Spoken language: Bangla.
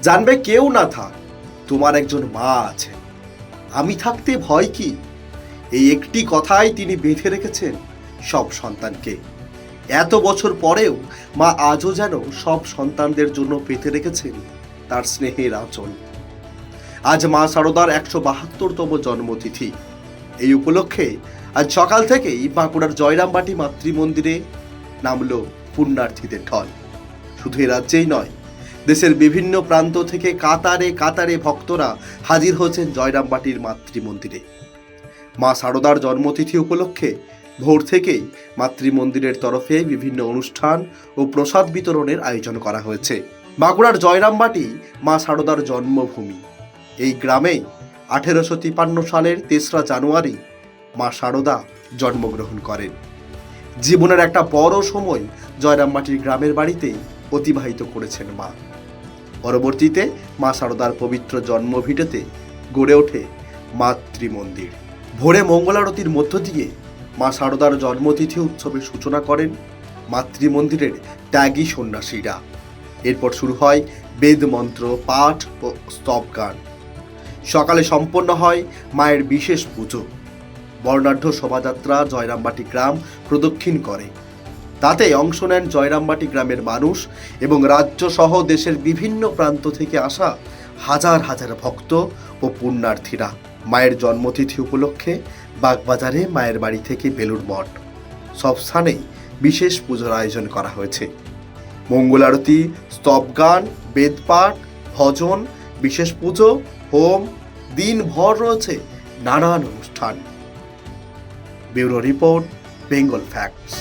জানবে কেউ না থাক, তোমার একজন মা আছে। আমি থাকতে ভয় কি? এই একটি কথাই তিনি বেঁধে রেখেছেন সব সন্তানকে। এত বছর পরেও মা আজও যেন সব সন্তানদের জন্য পেতে রেখেছেন তার স্নেহের আঁচল। আজ মা শারদার 172তম জন্মতিথি। এই উপলক্ষে আজ সকাল থেকেই বাঁকুড়ার জয়রামবাটি মাতৃমন্দিরে নামলো পুণ্যার্থীদের ঢল। শুধু এ রাজ্যেই নয়, দেশের বিভিন্ন প্রান্ত থেকে কাতারে কাতারে ভক্তরা হাজির হয়েছেন জয়রামবাটির মাতৃমন্দিরে। মা শারদার জন্মতিথি উপলক্ষে ভোর থেকেই মাতৃমন্দিরের তরফে বিভিন্ন অনুষ্ঠান ও প্রসাদ বিতরণের আয়োজন করা হয়েছে। বাঁকুড়ার জয়রামবাটি মা শারদার জন্মভূমি। এই গ্রামেই 1853 সালের 3রা জানুয়ারি মা শারদা জন্মগ্রহণ করেন। জীবনের একটা বড় সময় জয়রামবাটির গ্রামের বাড়িতেই অতিবাহিত করেছেন মা। পরবর্তীতে মা শারদার পবিত্র জন্মভিটেতে গড়ে ওঠে মাতৃমন্দির। ভোরে মঙ্গলারতির মধ্য দিয়ে মা শারদার জন্মতিথি উৎসবের সূচনা করেন মাতৃমন্দিরের ত্যাগী সন্ন্যাসীরা। এরপর শুরু হয় বেদ মন্ত্র পাঠ ও স্তব গান। সকালে সম্পন্ন হয় মায়ের বিশেষ পুজো। বর্ণাঢ্য শোভাযাত্রা জয়রামবাটি গ্রাম প্রদক্ষিণ করে। তাতে অংশ নেন জয়রামবাটি গ্রামের মানুষ এবং রাজ্য সহ দেশের বিভিন্ন প্রান্ত থেকে আসা হাজার হাজার ভক্ত ও পুণ্যার্থীরা। মায়ের জন্মতিথি উপলক্ষে বাগবাজারে মায়ের বাড়ি থেকে বেলুড় মঠ সব স্থানেই বিশেষ পুজোর আয়োজন করা হয়েছে। মঙ্গল আরতি, স্তবগান, বেদপাঠ, ভজন, বিশেষ পুজো, হোম, দিনভর রয়েছে নানান অনুষ্ঠান। Bureau report, Bengal facts.